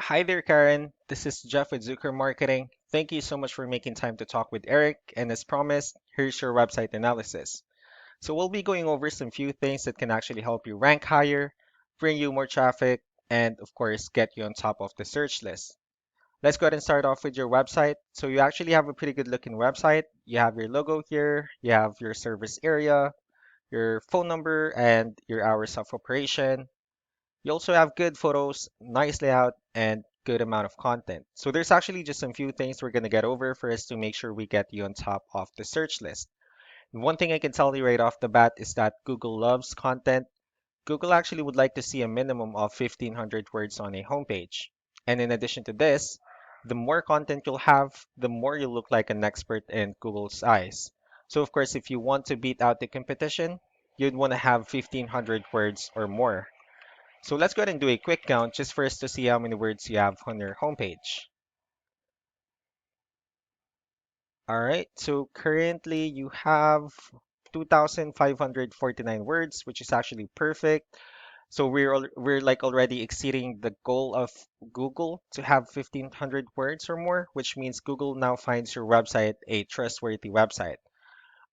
Hi there, Karen. This is Jeff with Zucker Marketing. Thank you so much for making time to talk with Eric. And as promised, here's your website analysis. So we'll be going over some few things that can actually help you rank higher, bring you more traffic, and of course, get you on top of the search list. Let's go ahead and start off with your website. So you actually have a pretty good looking website. You have your logo here, you have your service area, your phone number, and your hours of operation. You also have good photos, nice layout, and good amount of content. So there's actually just some few things we're going to get over for us to make sure we get you on top of the search list. One thing I can tell you right off the bat is that Google loves content. Google actually would like to see a minimum of 1,500 words on a homepage. And in addition to this, the more content you'll have, the more you look like an expert in Google's eyes. So of course, if you want to beat out the competition, you'd want to have 1,500 words or more. So let's go ahead and do a quick count just for us to see how many words you have on your homepage. All right, so currently you have 2,549 words, which is actually perfect. So we're like already exceeding the goal of Google to have 1,500 words or more, which means Google now finds your website a trustworthy website.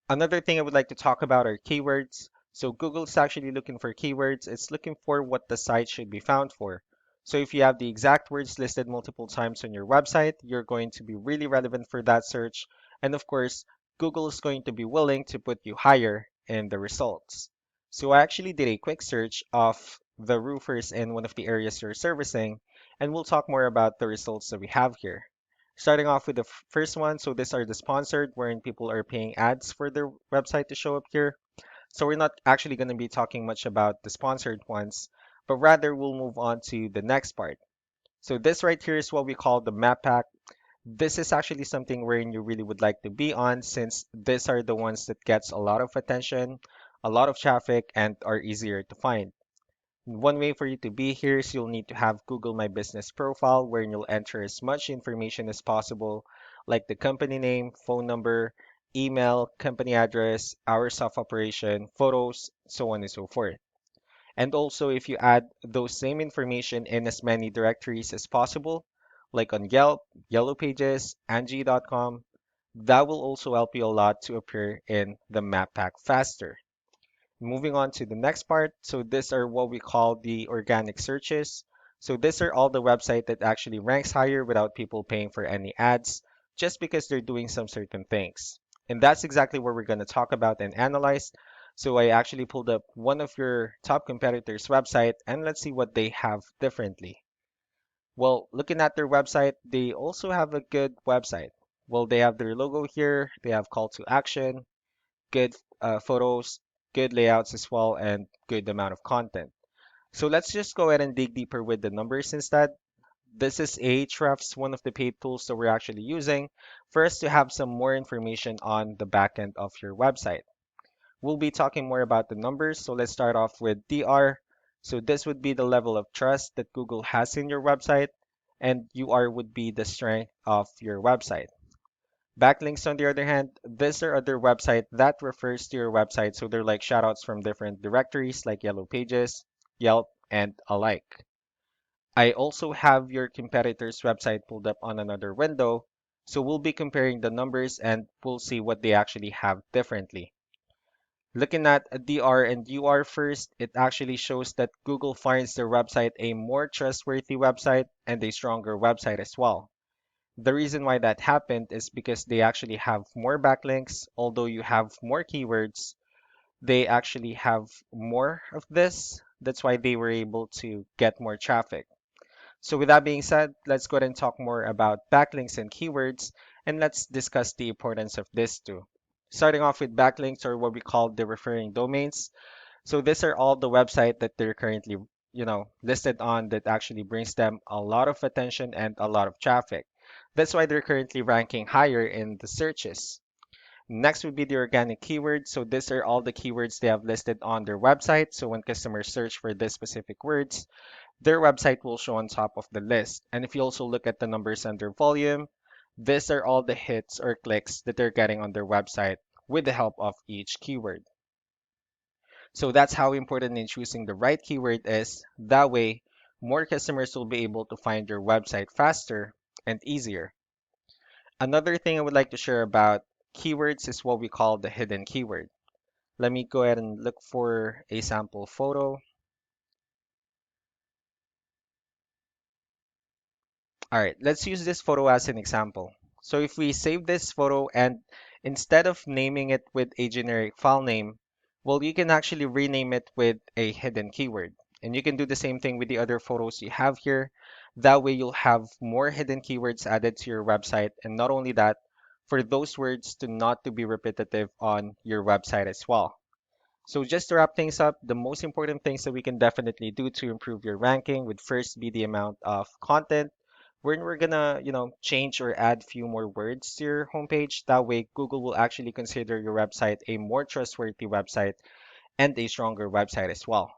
Another thing I would like to talk about are keywords. So Google's actually looking for keywords. It's looking for what the site should be found for. So if you have the exact words listed multiple times on your website, you're going to be really relevant for that search. And of course, Google is going to be willing to put you higher in the results. So I actually did a quick search of the roofers in one of the areas you're servicing, and we'll talk more about the results that we have here. Starting off with the first one, so these are the sponsored, wherein people are paying ads for their website to show up here. So we're not actually going to be talking much about the sponsored ones, but rather we'll move on to the next part. So this right here is what we call the map pack. This is actually something wherein you really would like to be on, since these are the ones that gets a lot of attention, a lot of traffic, and are easier to find. One way for you to be here is you'll need to have Google My Business profile, where you'll enter as much information as possible, like the company name, phone number, email, company address, hours of operation, photos, so on and so forth. And also, if you add those same information in as many directories as possible, like on Yelp, Yellow Pages, Angie.com, that will also help you a lot to appear in the map pack faster. Moving on to the next part. So these are what we call the organic searches. So these are all the website that actually ranks higher without people paying for any ads, just because they're doing some certain things. And that's exactly what we're going to talk about and analyze. So I actually pulled up one of your top competitors' website, and let's see what they have differently. Well, looking at their website, they also have a good website. Well, they have their logo here, they have call to action, good photos, good layouts as well, and good amount of content. So let's just go ahead and dig deeper with the numbers instead. This is Ahrefs, one of the paid tools that we're actually using for us to have some more information on the back end of your website. We'll be talking more about the numbers, so let's start off with DR. So this would be the level of trust that Google has in your website, and UR would be the strength of your website. Backlinks, on the other hand, these are other website that refers to your website. So they're like shoutouts from different directories like Yellow Pages, Yelp, and alike. I also have your competitor's website pulled up on another window. So we'll be comparing the numbers and we'll see what they actually have differently. Looking at a DR and UR first, it actually shows that Google finds their website a more trustworthy website and a stronger website as well. The reason why that happened is because they actually have more backlinks, although you have more keywords, they actually have more of this. That's why they were able to get more traffic. So with that being said, let's go ahead and talk more about backlinks and keywords, and let's discuss the importance of this too. Starting off with backlinks, or what we call the referring domains. So these are all the website that they're currently, listed on that actually brings them a lot of attention and a lot of traffic. That's why they're currently ranking higher in the searches. Next would be the organic keywords. So these are all the keywords they have listed on their website. So when customers search for these specific words, their website will show on top of the list. And if you also look at the numbers under volume, these are all the hits or clicks that they're getting on their website with the help of each keyword. So that's how important in choosing the right keyword is. That way, more customers will be able to find your website faster and easier. Another thing I would like to share about keywords is what we call the hidden keyword. Let me go ahead and look for a sample photo. All right, let's use this photo as an example. So if we save this photo and instead of naming it with a generic file name, well, you can actually rename it with a hidden keyword. And you can do the same thing with the other photos you have here. That way you'll have more hidden keywords added to your website. And not only that, for those words to not to be repetitive on your website as well. So just to wrap things up, the most important things that we can definitely do to improve your ranking would first be the amount of content. We're gonna, change or add few more words to your homepage. That way, Google will actually consider your website a more trustworthy website and a stronger website as well.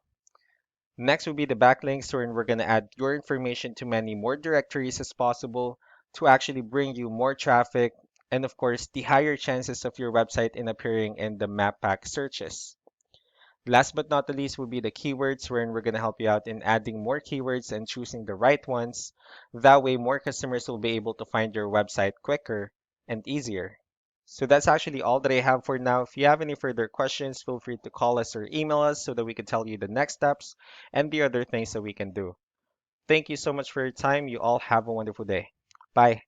Next will be the backlinks, wherein we're gonna add your information to many more directories as possible to actually bring you more traffic and of course the higher chances of your website in appearing in the map pack searches. Last but not the least will be the keywords, wherein we're going to help you out in adding more keywords and choosing the right ones. That way, more customers will be able to find your website quicker and easier. So that's actually all that I have for now. If you have any further questions, feel free to call us or email us so that we can tell you the next steps and the other things that we can do. Thank you so much for your time. You all have a wonderful day. Bye.